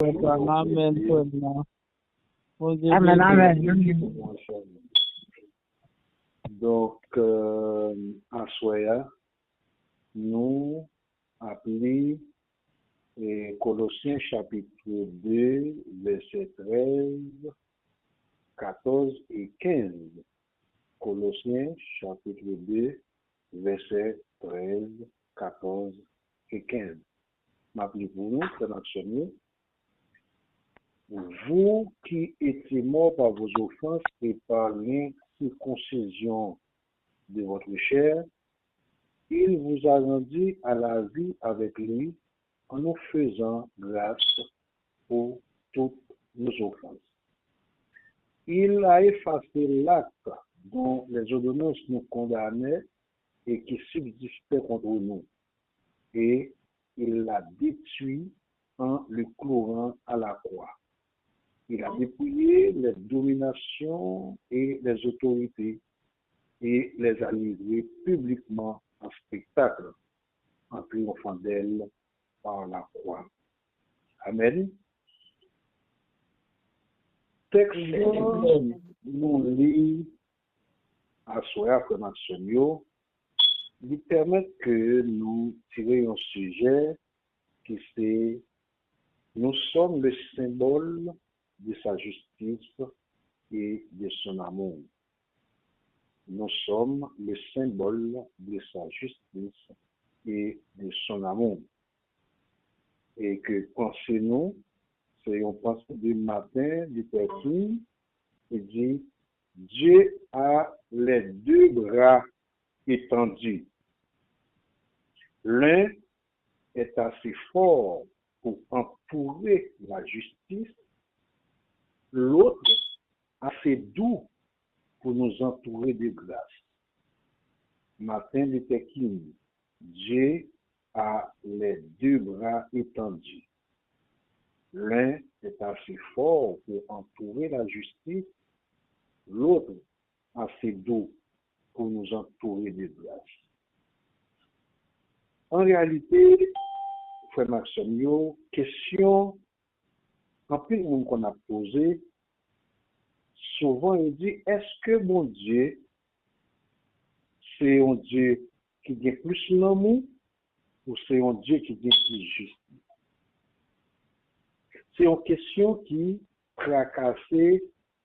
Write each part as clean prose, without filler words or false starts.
Amen. Amen, amen. Donc, à Soya, nous appelons Colossiens chapitre 2, verset 13, 14 et 15. Colossiens chapitre 2, verset 13, 14 et 15. M'appelez pour nous, c'est notre vous qui étiez morts par vos offenses et par l'incirconcision de votre chair, il vous a rendu à la vie avec lui en nous faisant grâce pour toutes nos offenses. Il a effacé l'acte dont les ordonnances nous condamnaient et qui subsistait contre nous, et il l'a détruit en le clouant à la croix. Il a dépouillé les dominations et les autorités et les a livrées publiquement en spectacle, en triomphant d'elles par la croix. Amen. Texte nous lit à soi comme action, lui permettent que nous tirions un sujet qui c'est nous sommes le symbole de sa justice et de son amour. Nous sommes le symbole de sa justice et de son amour. Et que pensez-nous, c'est un pensée du matin du personne qui dit Dieu a les deux bras étendus. L'un est assez fort pour entourer la justice, l'autre assez doux pour nous entourer de grâce. Matin de Tekin, Dieu a les deux bras étendus. L'un est assez fort pour entourer la justice, l'autre assez doux pour nous entourer de grâce. En réalité, frère Maxime, question en plus monde qu'on a posé, souvent il dit, est-ce que mon Dieu, c'est un Dieu qui a plus l'amour ou c'est un Dieu qui a plus justice? C'est une question qui tracasse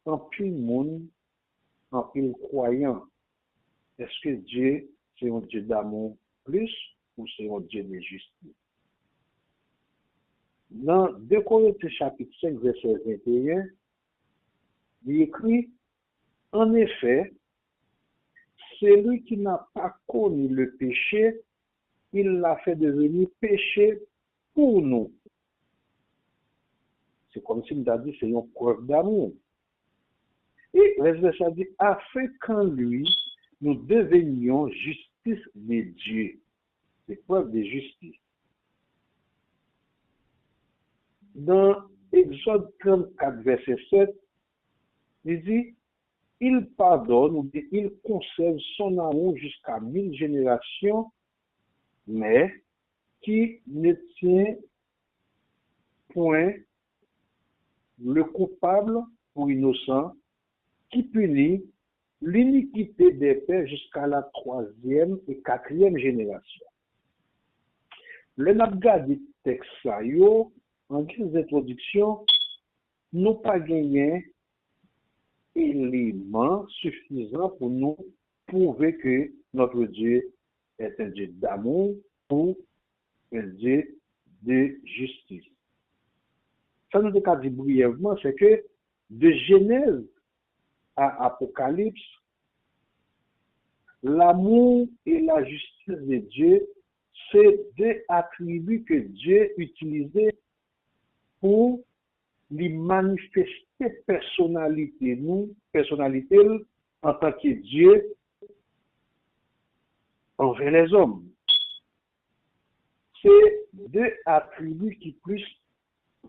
en plus monde, en plus croyant. Est-ce que Dieu, c'est un Dieu d'amour plus ou c'est un Dieu de justice? Dans 2 Corinthiens chapitre 5, verset 21, il écrit, en effet, celui qui n'a pas connu le péché, il l'a fait devenir péché pour nous. C'est comme si nous avons dit, c'est une preuve d'amour. Et le verset dit, afin qu'en lui, nous devenions justice de Dieu. C'est preuve de justice. Dans Exode 34, verset 7, il dit, il pardonne ou il conserve son amour jusqu'à 1000 générations, mais qui ne tient point le coupable ou innocent, qui punit l'iniquité des pères jusqu'à la 3e et 4e génération. Le nabga du texte en guise d'introduction, nous pas gagné élément suffisant pour nous prouver que notre Dieu est un Dieu d'amour ou un Dieu de justice. Ça nous a dit brièvement, c'est que de Genèse à Apocalypse, l'amour et la justice de Dieu, c'est deux attributs que Dieu utilisait pour lui manifester personnalité, personnalité en tant que Dieu envers les hommes. C'est deux attributs qui puissent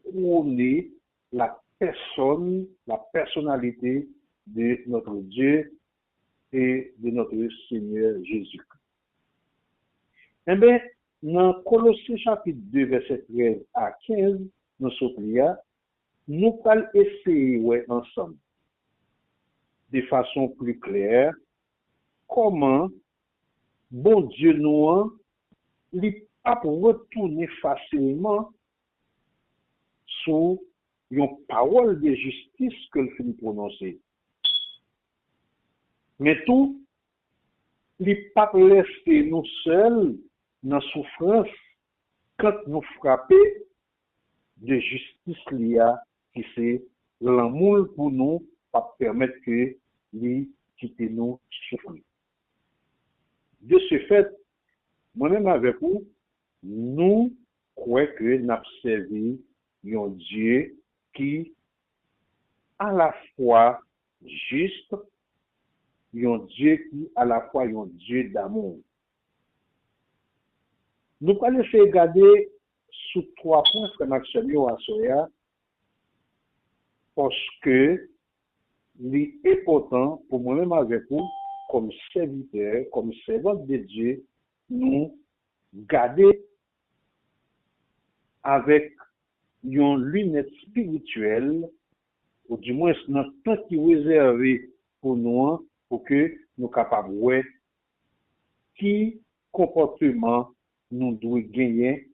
prôner la personne, la personnalité de notre Dieu et de notre Seigneur Jésus-Christ. Eh bien, dans Colossiens chapitre 2, verset 13 à 15, nous sommes nous allons essayer ouais, ensemble, de façon plus claire, comment bon Dieu nous il pas retourner facilement sur une parole de justice que le finit prononcer. Mais tout, il pas laisser nous seuls dans la souffrance quand nous frappons de justice liée qui c'est l'amour pour nous, pas permettre que lui quitte nous souffrir. De ce fait, moi-même avec vous, nous croyons que nous avons servi un Dieu qui à la fois juste, un Dieu qui à la fois un Dieu d'amour. Nous allons essayer de regarder sous 3 points que nous avons à Soya, parce que c'est important pour moi-même avec vous, comme serviteur, comme servant de Dieu, nous garder avec une lunette spirituelle, ou du moins notre temps qui est réservé pour nous, pour que nous soyons capables de voir qui comportement nous devons gagner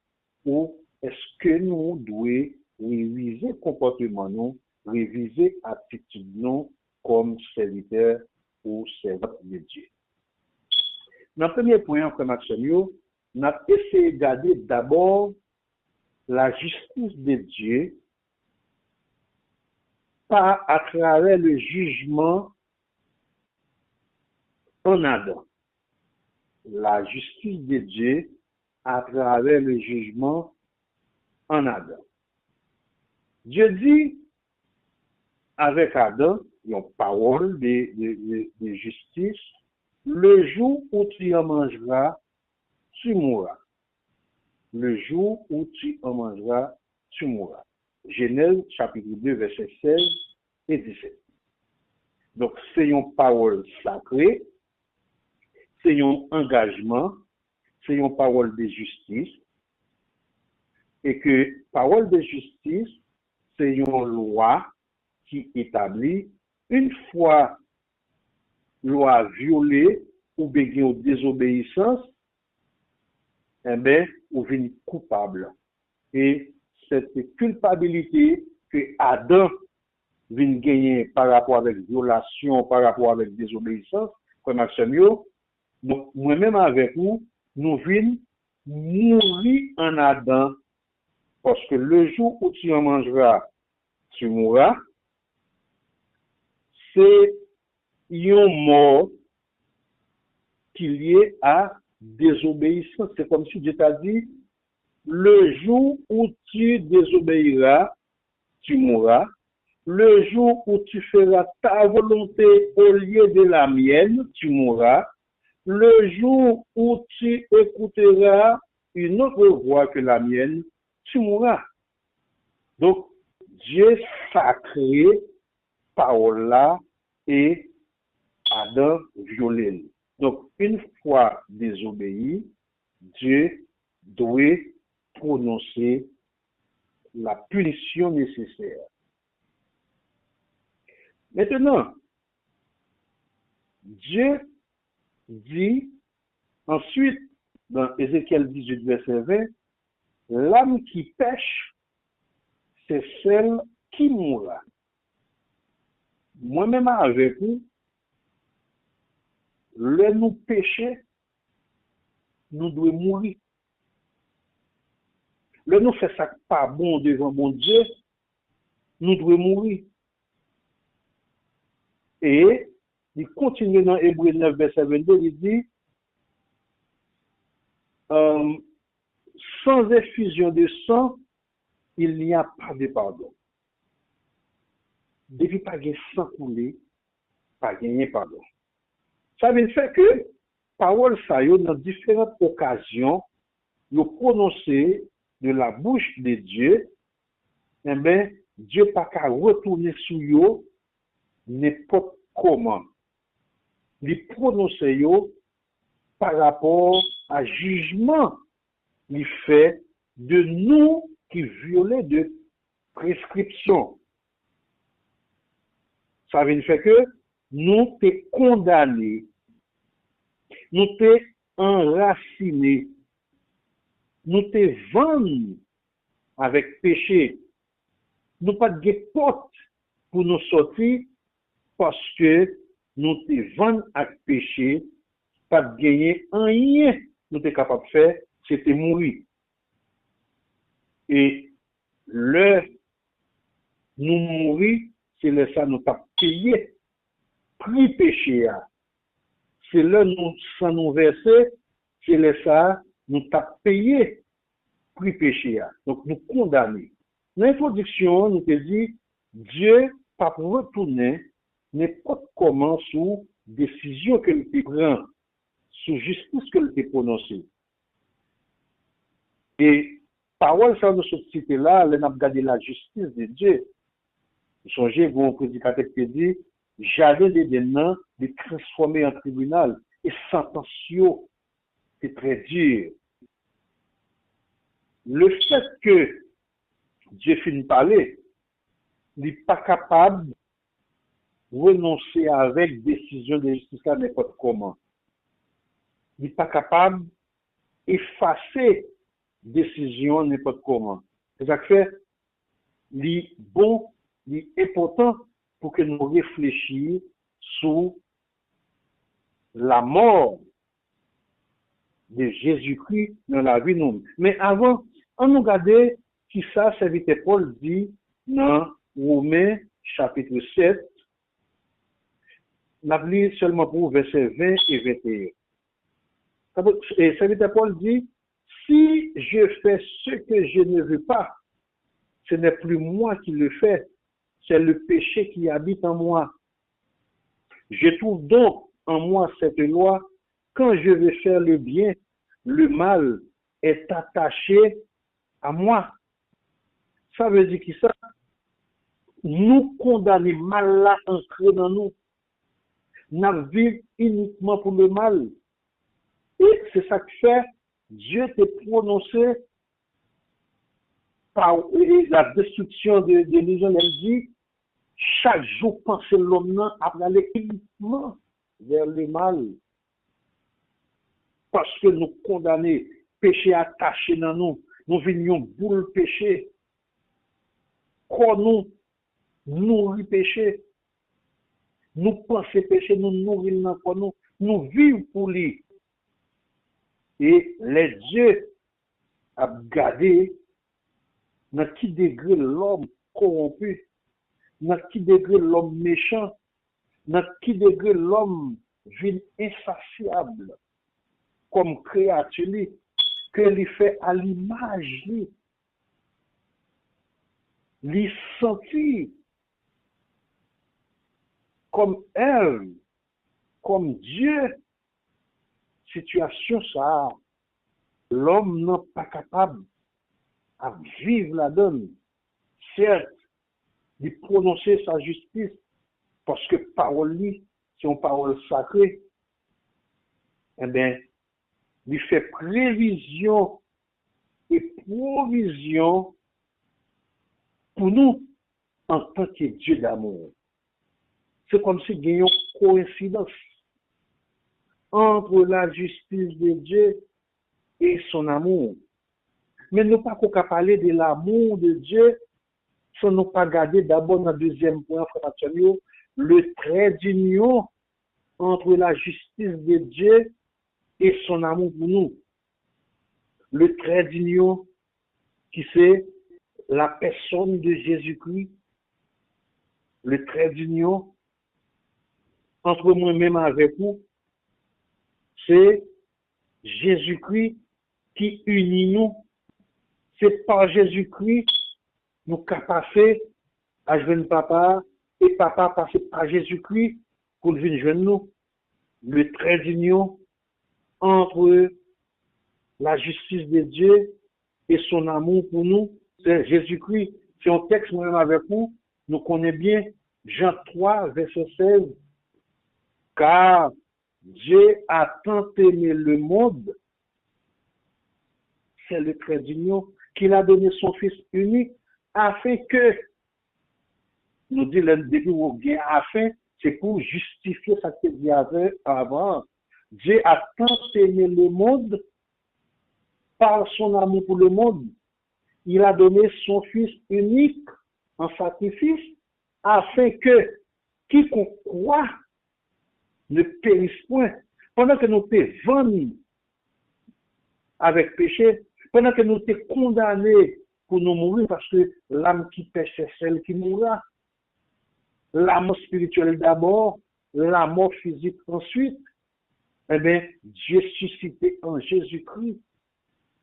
ou est-ce que nous devons réviser comportement nous, réviser attitude nous comme serviteur ou servant de Dieu. Dans le premier point, comme nous avons essayé de garder d'abord la justice de Dieu pas à travers le jugement en Adam. La justice de Dieu à travers le jugement en Adam. Dieu dit avec Adam, une parole de justice, le jour où tu en mangeras, tu mourras. Le jour où tu en mangeras, tu mourras. Genèse chapitre 2, verset 16 et 17. Donc, c'est une parole sacrée, c'est un engagement, c'est une parole de justice, et que parole de justice, c'est une loi qui établit une fois loi violée ou bien désobéissance, eh bien, ou venez coupable. Et cette culpabilité que Adam vient gagner par rapport avec violation, par rapport avec désobéissance, comme Axel, donc moi-même avec vous, nous venons mourir en Adam, parce que le jour où tu en mangeras, tu mourras. C'est une mort qui est liée à désobéissance. C'est comme si Dieu t'a dit, le jour où tu désobéiras, tu mourras. Le jour où tu feras ta volonté au lieu de la mienne, tu mourras. Le jour où tu écouteras une autre voix que la mienne, tu mourras. Donc, Dieu sacré, parole-là, et Adam violé. Donc, une fois désobéi, Dieu doit prononcer la punition nécessaire. Maintenant, Dieu dit ensuite, dans Ézéchiel 18, verset 20, l'âme qui pêche, c'est celle qui mourra. Moi-même avec vous, le nous pécher, nous devons mourir. Le nous fait ça pas bon devant mon Dieu, nous devons mourir. Et il continue dans Hébreux 9, verset 22, il dit, sans effusion de sang, il n'y a pas de pardon. Depuis pas de sang coulé, pas gagner pardon. Ça veut dire que parole ça yo dans différentes occasions, yo prononcé de la bouche de Dieu, eh bien, Dieu pas qu'à retourner sur yo n'importe comment. Il prononce yo par rapport à jugement il fait de nous qui violons de prescription. Ça veut dire que nous t'es condamnés, nous t'es enracinés, nous t'es vendus avec péché. Nous pas de porte pour nous sortir parce que nous t'es vendus avec péché, pas de gagner rien. Nous t'es capable de faire, c'était mourir. Et le nous mourir, c'est le ça nous t'a payé, prix péché. C'est là nous sans nous verser, c'est le ça nous t'a payé, prix péché. Donc nous condamner. L'introduction nous te dit, Dieu pas pour retourner n'importe comment sous décision qu'il prend, sous justice qu'il prononcée. Et parole ça de cette cité-là, elle n'a pas gardé la justice de Dieu. Vous songez, vous, prédicateur qui dit, j'avais des noms de transformer en tribunal, et sentention, c'est très dur. Le fait que Dieu finit parler, il n'est pas capable de renoncer avec décision de justice à n'importe comment. Il n'est pas capable d'effacer décision n'importe comment. C'est ça que fait, il est bon, il est important pour que nous réfléchissions sur la mort de Jésus-Christ dans la vie nous. Mais avant, on nous regarde qui ça, serviteur Paul dit dans Romains chapitre 7, on a lu seulement pour versets 20 et 21. Et serviteur Paul dit, si je fais ce que je ne veux pas, ce n'est plus moi qui le fais, c'est le péché qui habite en moi. Je trouve donc en moi cette loi, quand je vais faire le bien, le mal est attaché à moi. Ça veut dire que ça, nous condamner mal là ancré dans nous. Nous vivons uniquement pour le mal. Et c'est ça que fait, Dieu t'a prononcé par la destruction de l'illusion. Elle dit, chaque jour, penser l'homme à aller uniquement vers le mal. Parce que nous condamnons, péché attaché dans nous, nous venions boule péché. Quand nous nourrit péché, nous pensons péché, nous nourrissons dans quoi nous vivons pour lui. Et les dieux a gardé dans qui degré l'homme corrompu, dans qui degré l'homme méchant, dans qui degré l'homme vit insatiable comme créature que lui fait à l'image lui sentir comme elle, comme Dieu. Situation ça, l'homme n'est pas capable à vivre la donne. Certes, de prononcer sa justice, parce que parole, c'est une parole sacrée, eh bien, il fait prévision et provision pour nous en tant que Dieu d'amour. C'est comme si il y a une coïncidence entre la justice de Dieu et son amour. Mais nous pas qu'à parler de l'amour de Dieu sans nous pas garder d'abord dans le deuxième point, le trait d'union entre la justice de Dieu et son amour pour nous. Le trait d'union qui c'est la personne de Jésus-Christ. Le trait d'union entre moi-même avec vous, c'est Jésus-Christ qui unit nous. C'est par Jésus-Christ nous qu'à passer à jeune papa et papa passer par Jésus-Christ pour venir joindre nous. Le trait d'union entre la justice de Dieu et son amour pour nous, c'est Jésus-Christ. C'est un texte moi-même avec vous, nous connaissons bien Jean 3, verset 16. Car Dieu a tant aimé le monde, c'est le trait d'union, qu'il a donné son Fils unique, afin que, nous dit le début où bien afin, c'est pour justifier ce qu'il dit avant. Dieu a tant aimé le monde par son amour pour le monde. Il a donné son Fils unique en sacrifice afin que quiconque croit ne périsse point. Pendant que nous te vendons avec péché, pendant que nous te condamnés pour nous mourir, parce que l'âme qui pêche, c'est celle qui mourra. La mort spirituelle d'abord, la mort physique ensuite. Eh bien, Dieu suscité en Jésus-Christ.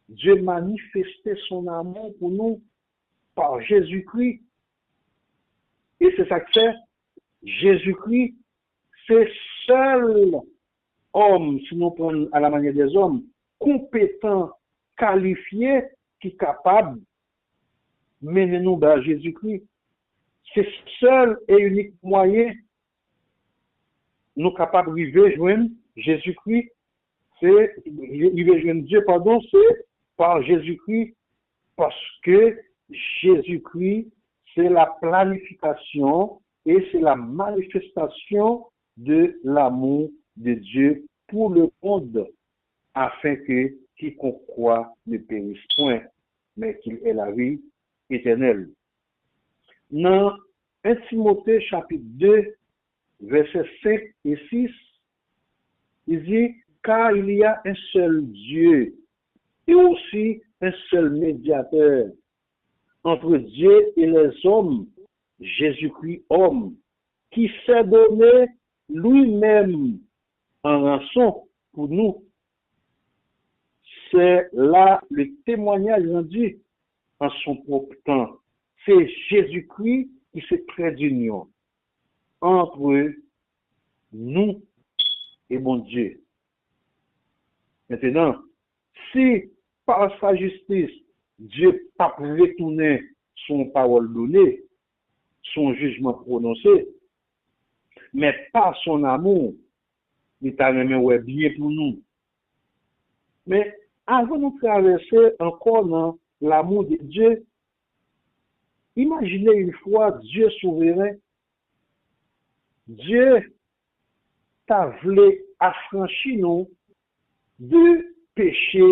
Dieu manifestait son amour pour nous par Jésus-Christ. Et c'est ça que c'est. Jésus-Christ, c'est seul homme, si nous prenons à la manière des hommes, compétent, qualifié, qui est capable de mener nous vers Jésus-Christ. C'est seul et unique moyen nous capables de joindre Jésus-Christ, c'est joindre Dieu, pardon, c'est par Jésus-Christ, parce que Jésus-Christ, c'est la planification et c'est la manifestation de l'amour de Dieu pour le monde, afin que quiconque croit ne périsse point, mais qu'il ait la vie éternelle. Dans 1 Timothée chapitre 2, versets 5 et 6, il dit, car il y a un seul Dieu et aussi un seul médiateur entre Dieu et les hommes, Jésus-Christ homme, qui s'est donné lui-même en rançon pour nous. C'est là le témoignage rendu en son propre temps. C'est Jésus-Christ qui se crée d'union entre nous et mon Dieu. Maintenant, si par sa justice, Dieu n'a pas retourné son parole donnée, son jugement prononcé, mais par son amour, il t'a même bien pour nous. Mais avant de nous traverser encore dans l'amour de Dieu, imaginez une fois Dieu souverain, Dieu t'a voulu affranchir nous de péché.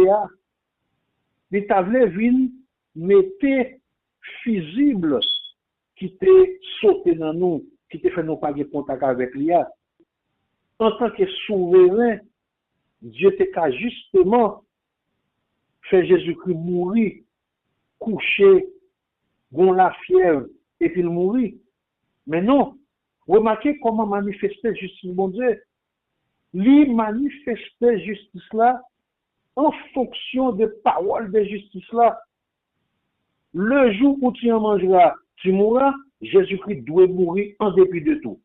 Il t'a voulu venir mettre fusible qui t'est sauté dans nous, qui t'a fait nous pas de contact avec lui. En tant que souverain, Dieu t'a justement fait Jésus-Christ mourir, coucher, gon la fièvre, et puis il mourir. Mais non, remarquez comment manifester justice, mon Dieu. Lui manifester justice là en fonction de paroles de justice là. Le jour où tu en mangeras, tu mourras, Jésus-Christ doit mourir en dépit de tout.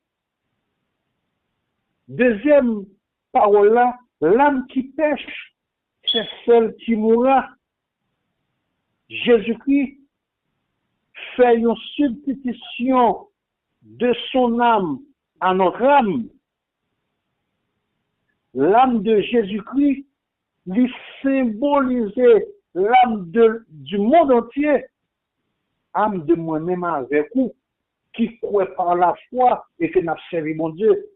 Deuxième parole là, l'âme qui pêche, c'est celle qui mourra. Jésus-Christ fait une substitution de son âme à notre âme. L'âme de Jésus-Christ lui symbolisait l'âme du monde entier, âme de moi-même avec vous, qui croit par la foi et qui n'a servi mon Dieu.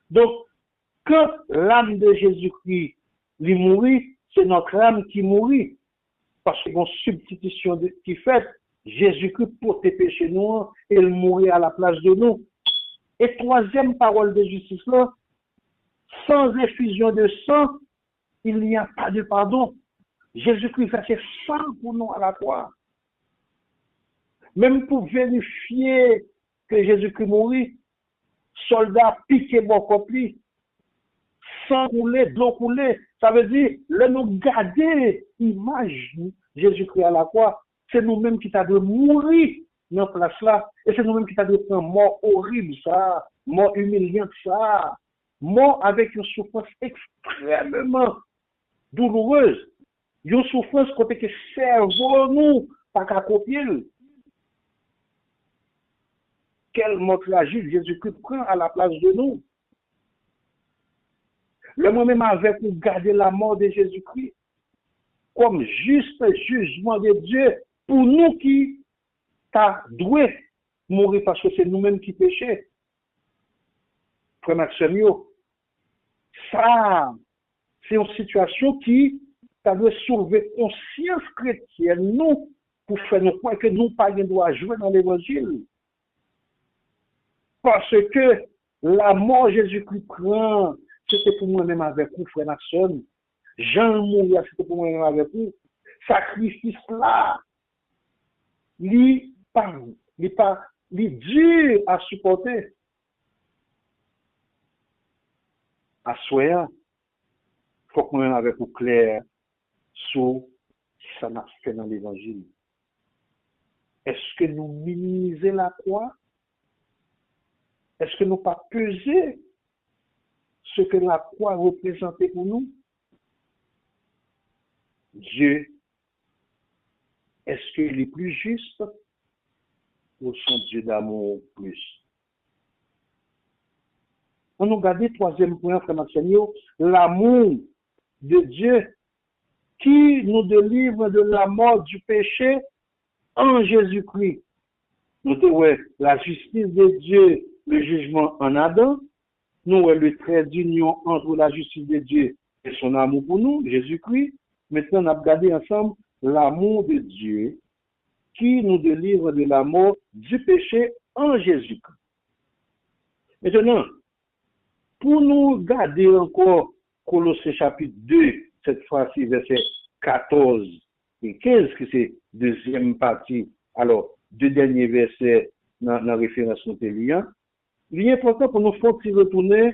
Donc, quand l'âme de Jésus-Christ lui mourit, c'est notre âme qui mourit. Parce que une substitution qui fait, Jésus-Christ pour tes péchés noirs, et il mourit à la place de nous. Et troisième parole de justice là, sans effusion de sang, il n'y a pas de pardon. Jésus-Christ a fait sang pour nous à la croix. Même pour vérifier que Jésus-Christ mourit, soldats piqués bon compris, sang coulé, de l'eau coulée. Ça veut dire, le nous garder l'image Jésus-Christ à la croix, c'est nous-mêmes qui t'avons mourir dans cette place-là. Et c'est nous-mêmes qui t'avons pris mort horrible, ça, mort humiliante, ça, mort avec une souffrance extrêmement douloureuse. Une souffrance côté que cerveau nous, pas qu'à copier. Quelle mort tragique Jésus-Christ prend à la place de nous. Le moi-même avec pour garder la mort de Jésus-Christ comme juste jugement de Dieu pour nous qui t'a doué mourir parce que c'est nous-mêmes qui péchons. Frère Maxime, ça, c'est une situation qui t'a dû soulever conscience chrétienne, nous, pour faire nous croire que nous pas droit jouer dans l'évangile. Parce que la mort Jésus-Christ prend, c'était pour moi-même avec vous, frère Maxime. Jean mourir, c'était pour moi-même avec vous. Sacrifice là, li dur à supporter. À soi, il faut que nous avec vous clair sur ce que ça n'a fait dans l'évangile. Est-ce que nous minimisons la croix? Est-ce que nous pas peser ce que la croix représentait pour nous? Dieu, est-ce qu'il est plus juste ou son Dieu d'amour plus? On nous regarde le troisième point, frère Maxime, l'amour de Dieu qui nous délivre de la mort du péché en Jésus-Christ. Nous avons la justice de Dieu, le jugement en Adam. Nous avons le trait d'union entre la justice de Dieu et son amour pour nous, Jésus-Christ. Maintenant, on a regardé ensemble l'amour de Dieu qui nous délivre de la mort du péché en Jésus-Christ. Maintenant, pour nous garder encore Colossiens chapitre 2, cette fois-ci verset 14 et 15, qui c'est deuxième partie, alors deux derniers versets dans la référence notée, il est important pour nous faire retourner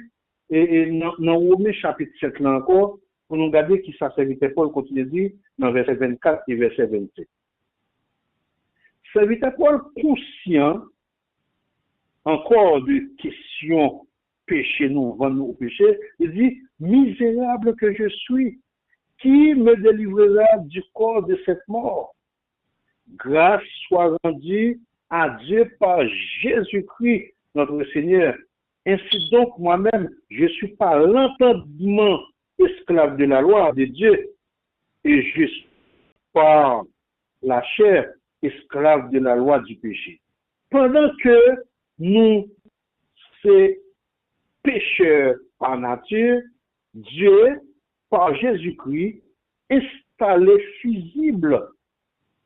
et dans Romains chapitre 7 là encore, pour nous garder qui ça serviteur Paul continue de dire dans verset 24 et verset 27. Serviteur Paul conscient encore de questions péché, nous, vendre au péché, il dit, misérable que je suis, qui me délivrera du corps de cette mort? Grâce soit rendue à Dieu par Jésus-Christ, notre Seigneur. Ainsi donc, moi-même, je suis par l'entendement esclave de la loi de Dieu, et juste par la chair esclave de la loi du péché. Pendant que nous, c'est pécheurs par nature, Dieu, par Jésus-Christ, installé fusible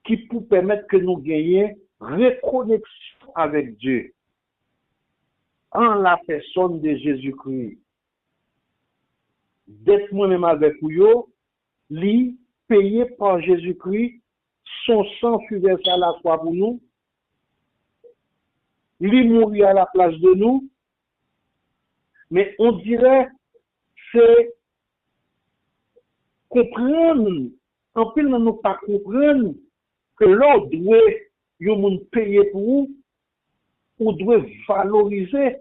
qui peut permettre que nous gagnions reconnexion avec Dieu en la personne de Jésus-Christ. D'être moi-même avec vous, lui, payé par Jésus-Christ, son sang fut versé à la croix pour nous, lui mourit à la place de nous, mais on dirait, c'est comprendre, en plus, nous ne pas comprendre que l'on doit payer pour vous, on doit valoriser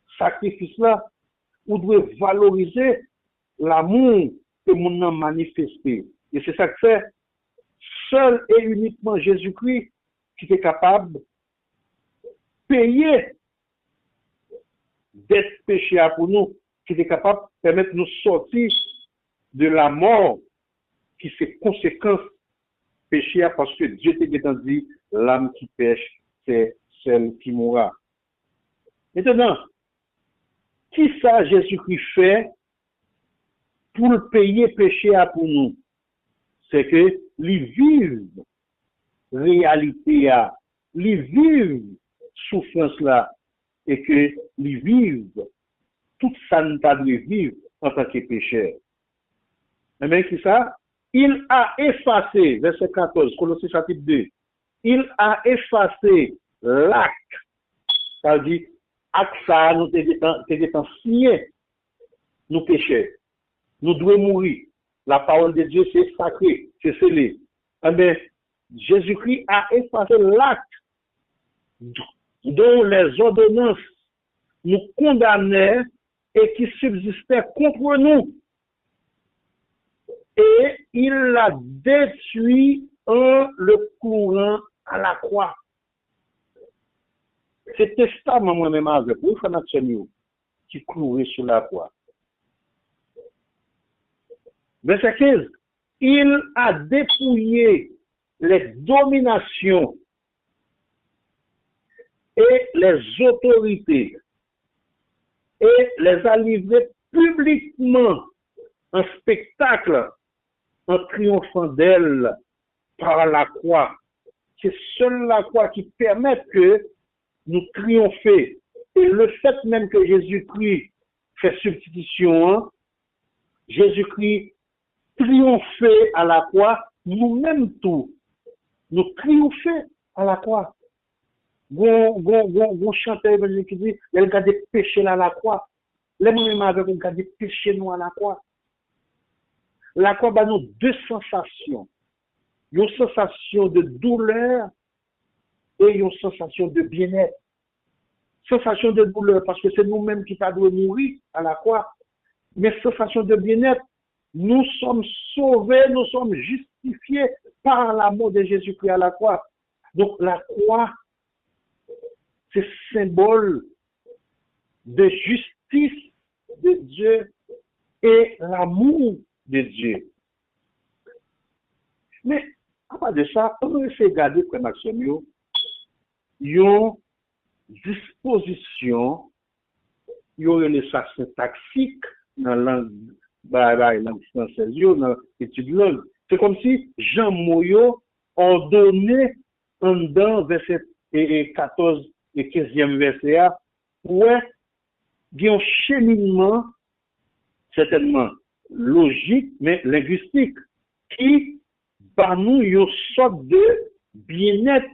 ce sacrifice-là, on doit valoriser l'amour que nous avons manifesté. Et c'est ça que c'est seul et uniquement Jésus-Christ qui est capable de payer d'être péché pour nous, qui est capable de permettre de nous sortir de la mort qui c'est conséquence péché parce que Dieu t'a dit l'âme qui pêche, c'est celle qui mourra. Maintenant, qui ça Jésus-Christ fait pour le payer péché pour nous? C'est que les vivent réalité, les vivent souffrance là, et que les vivent tout ça nous a de vivre en tant que pécheur. Mais c'est ça? Il a effacé, verset 14, Colossiens chapitre 2, il a effacé l'acte, c'est-à-dire, acte ça, nous t'étant signé, nous pécheurs, nous devons mourir. La parole de Dieu, c'est sacré, c'est scellé. Mais Jésus-Christ a effacé l'acte dont les ordonnances nous condamnaient et qui subsistaient contre nous. Et il l'a détruit en le courant à la croix. C'est testament moi-même avec vous, frère Maxime, qui courait sur la croix. Verset 15. Il a dépouillé les dominations et les autorités et les a livrées publiquement en spectacle en triomphant d'elle par la croix. C'est seule la croix qui permet que nous triompher. Et le fait même que Jésus-Christ fait substitution, Jésus-Christ triomphait à la croix, nous-mêmes tout, nous triompher à la croix. Bon chanteur qui dit, il y a des péchés à la croix. Les mêmes avec un des péchés nous à la croix. La croix a nous deux sensations. Une sensation de douleur et une sensation de bien-être. Sensation de douleur parce que c'est nous-mêmes qui pas mourir à la croix. Mais sensation de bien-être, nous sommes sauvés, nous sommes justifiés par l'amour de Jésus-Christ à la croix. Donc la croix, c'est symbole de justice de Dieu et l'amour de Dieu. Mais à part de ça, on va essayer de regarder comme Maxime, une disposition, il y aurait les syntaxiques dans la langue française, dans l'étude langue. C'est comme si Jean Moyo ordonnait en dans verset 14 et 15e verset, ouais, il y a un cheminement certainement logique, mais linguistique, qui par nous, une sorte de bien-être,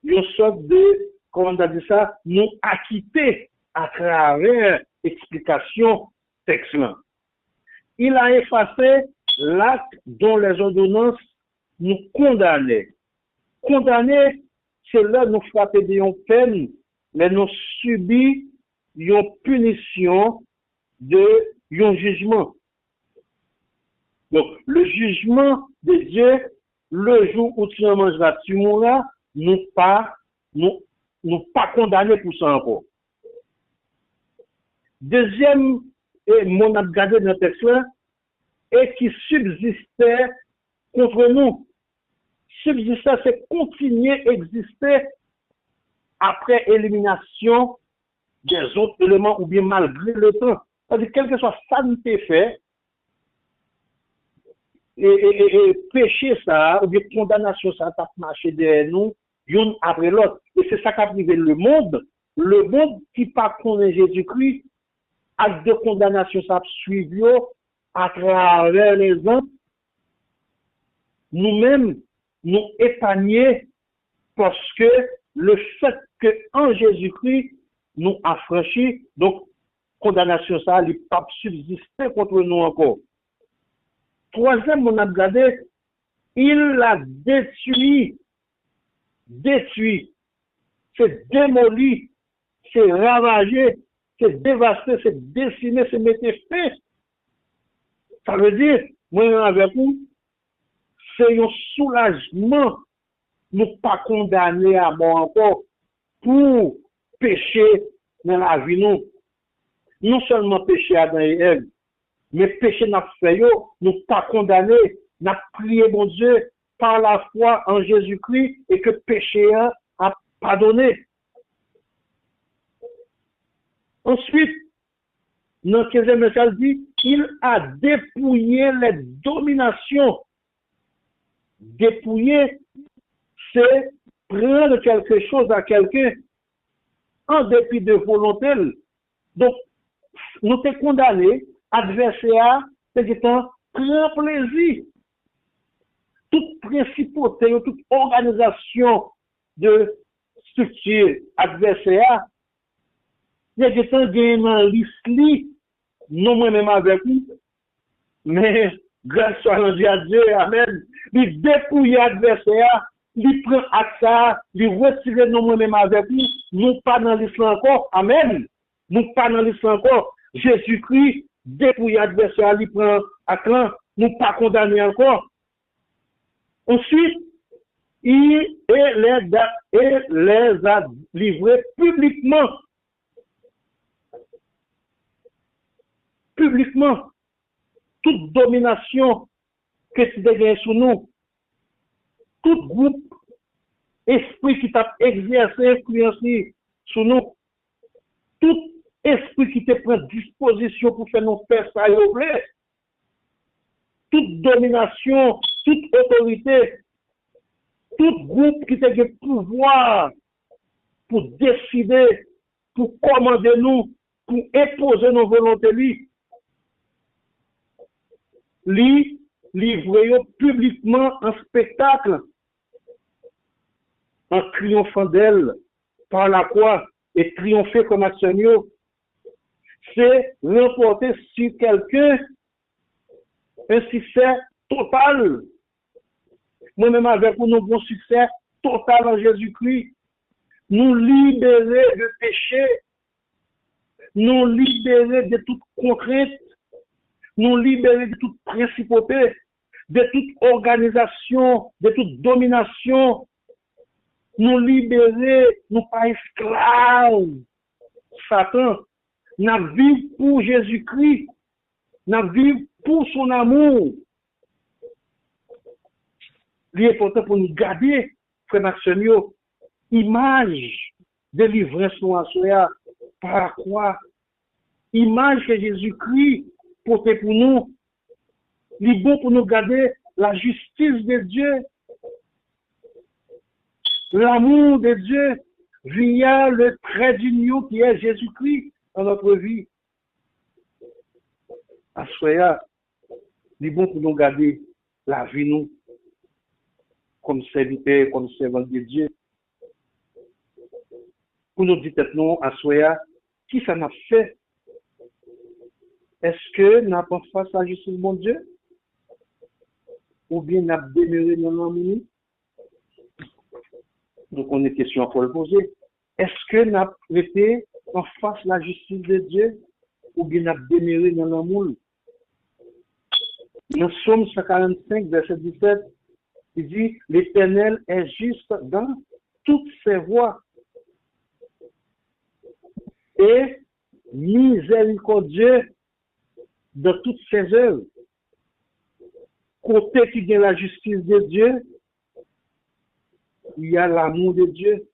une sorte de, comment on dit ça, nous acquitter à travers l'explication texte-là. Il a effacé l'acte dont les ordonnances nous condamnaient. Condamner, c'est là nous frapper de peine, mais nous subir une punition de un jugement. Donc, le jugement de Dieu, le jour où tu en mangeras, tu mourras, nous pas condamnés pour ça encore. Deuxième, et mon a gardé dans le texte là, et qui subsistait contre nous. Subsistait, c'est continuer à exister après élimination des autres éléments ou bien malgré le temps. C'est-à-dire, quel que soit ça nous fait, et péché ça, ou bien condamnation ça, ça marché derrière nous, l'une après l'autre. Et c'est ça qui a privé le monde qui pas connaît Jésus-Christ, acte de condamnation ça suivi à travers les ans, nous-mêmes, nous épargner parce que le fait que en Jésus-Christ, nous affranchis, donc condamnation ça, il pas subsister contre nous encore. Troisième, on a regardé, il l'a détruit, c'est démoli, c'est ravagé, c'est dévasté, c'est décimé, c'est mettre fin. Ça veut dire, moi avec vous, c'est un soulagement, nous pas condamnés à mort encore pour pécher dans la vie nous. Non seulement pécher à Adam et Ève, mais péché n'a fait, nous pas condamnés, n'a prié mon Dieu par la foi en Jésus-Christ et que péché a pardonné. Ensuite, dans le 15e verset, dit, il a dépouillé les dominations. Dépouiller, c'est prendre quelque chose à quelqu'un en dépit de volonté. Donc, nous sommes condamnés, adversaire, c'est prend plaisir. Toute principauté, toute organisation de structure adversaire, il y a des temps gagnant l'isli, non moi-même avec vous, mais grâce soit Dieu à Dieu, amen. Il dépouille l'adversaire, il prend à ça, il retire non moi-même avec vous, nous pas dans l'islam encore, amen. Nous pas dans l'islam encore. Jésus-Christ dépouille l'adversaire, il prend à clan, nous pas condamnés encore. Ensuite, il les a livrés publiquement. Publiquement. Toute domination que tu dégaines sur nous, tout groupe, esprit qui t'a exercé, influencé sur nous, tout esprit qui te prend disposition pour faire nos faire ça, toute domination, toute autorité, tout groupe qui te le pouvoir pour décider, pour commander nous, pour imposer nos volontés, livrer publiquement un spectacle en triomphant d'elle par la croix et triompher comme action, c'est remporter sur quelqu'un un succès total. Moi-même avec nous, nous avons succès total en Jésus-Christ. Nous libérer de péché, nous libérer de toute contrainte, nous libérer de toute principauté, de toute organisation, de toute domination, nous libérer, nous pas esclaves. Satan, nous vivons pour Jésus-Christ, nous vivons pour son amour. Il est important pour nous garder, frère Maxime, image de l'ivresse noire par la croix, image que Jésus-Christ portait pour nous, il est bon pour nous garder la justice de Dieu, l'amour de Dieu via le trait d'union qui est Jésus-Christ dans notre vie. Assoya, il est bon pour nous garder la vie nous comme serviteur, comme servant de Dieu. Pour nous dire non, Assoya, qui ça n'a fait? Est-ce que n'a pas face à la justice de mon Dieu? Ou bien n'a demeuré dans l'amour? Donc on est question pour le poser. Est-ce que n'a été en face de la justice de Dieu? Ou bien n'a demeuré dans l'amour? Dans Psaume 145, verset 17, il dit, l'Éternel est juste dans toutes ses voies et miséricordieux dans toutes ses œuvres. Côté qui vient la justice de Dieu, il y a l'amour de Dieu.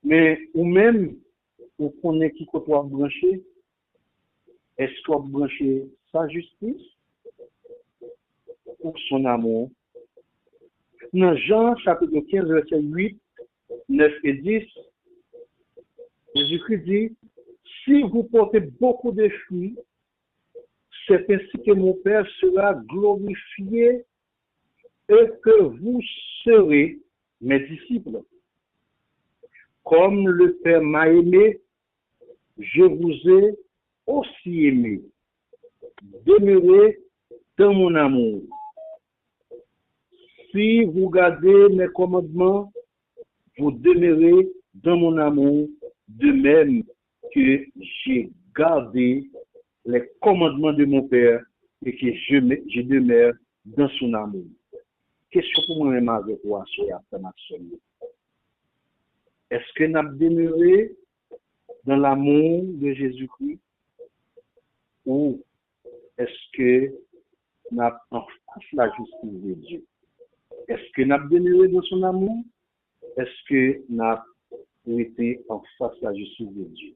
Mais ou même, on connaît qui qu'on doit brancher. Est-ce qu'on doit brancher sa justice ou son amour? Dans Jean chapitre 15, verset 8, 9 et 10, Jésus-Christ dit, si vous portez beaucoup de fruits, c'est ainsi que mon Père sera glorifié et que vous serez mes disciples. Comme le Père m'a aimé, je vous ai aussi aimé. Demeurez dans mon amour. Si vous gardez mes commandements, vous demeurez dans mon amour, de même que j'ai gardé les commandements de mon Père et que je demeure dans son amour. Question pour moi-même avec toi, est-ce que nous avons demeuré dans l'amour de Jésus-Christ ou est-ce que nous avons en face la justice de Dieu? Est-ce que nous avons demeuré dans son amour? Est-ce que nous avons été en face la justice de Dieu?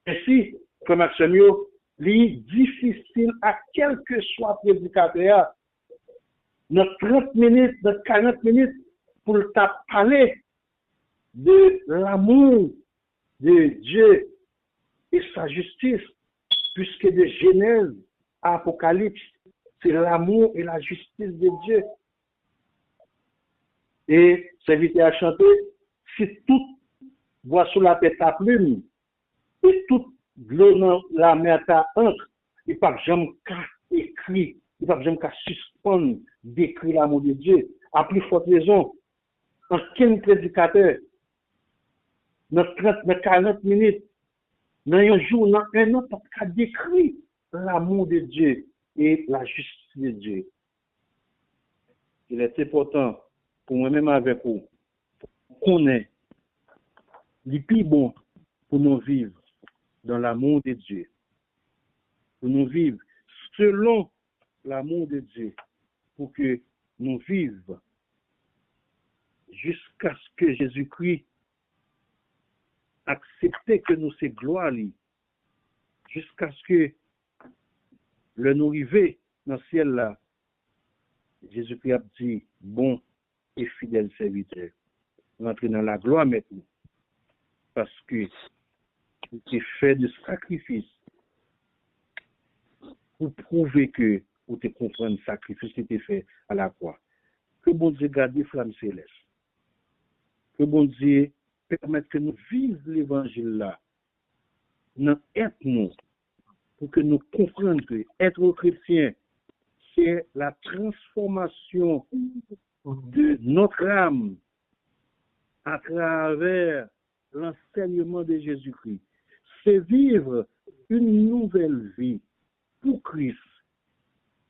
Ainsi, comme Maximio, il est difficile à quel que soit prédicateur, dans 30 minutes, dans 40 minutes, pour parler de l'amour de Dieu et sa justice, puisque de Genèse à Apocalypse, c'est l'amour et la justice de Dieu. Et s'inviter à chanter, si toute voix sous la tête ta plume, et toute l'eau dans la mer ta entre, il n'y a pas jamais qu'à écrire, il n'y a pas jamais qu'à suspendre d'écrire l'amour de Dieu. À plus forte raison, en 15 prédicateurs, dans 30, dans 40 minutes, dans un jour, dans un an, pas qu'à décrire l'amour de Dieu et la justice de Dieu. Il est important pour moi-même avec vous, qu'on est le plus bon pour nous vivre dans l'amour de Dieu, pour nous vivre selon l'amour de Dieu, pour que nous vivions jusqu'à ce que Jésus-Christ accepte que nous c'est gloire, jusqu'à ce que le nous arrive dans le ciel là, Jésus-Christ a dit, bon et fidèle serviteur, rentrez dans la gloire maintenant, parce que tu fait de sacrifice pour prouver que vous te comprenez le sacrifice qui était fait à la croix. Que bon Dieu garde les flammes célestes. Que bon Dieu permette que nous vivions l'évangile là, dans être nous, pour que nous comprenions que être chrétien, c'est la transformation de notre âme à travers l'enseignement de Jésus-Christ. C'est vivre une nouvelle vie pour Christ,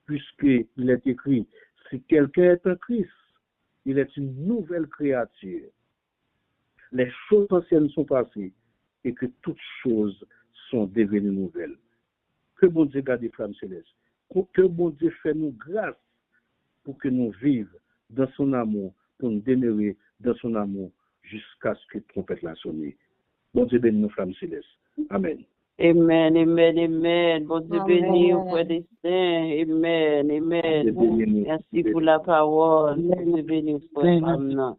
puisqu'il est écrit, si quelqu'un est en Christ, il est une nouvelle créature. Les choses anciennes sont passées et que toutes choses sont devenues nouvelles. Que bon Dieu garde les flammes célestes. Que bon Dieu fait nous grâce pour que nous vivions dans son amour, pour nous demeurer dans son amour jusqu'à ce que la trompette la sonne. Bon Dieu bénisse nos flammes célestes. Amen. Amen, amen, amen. Bon Dieu béni auprès des saints. Amen, amen. Merci pour la parole. Bon Dieu béni auprès des femmes.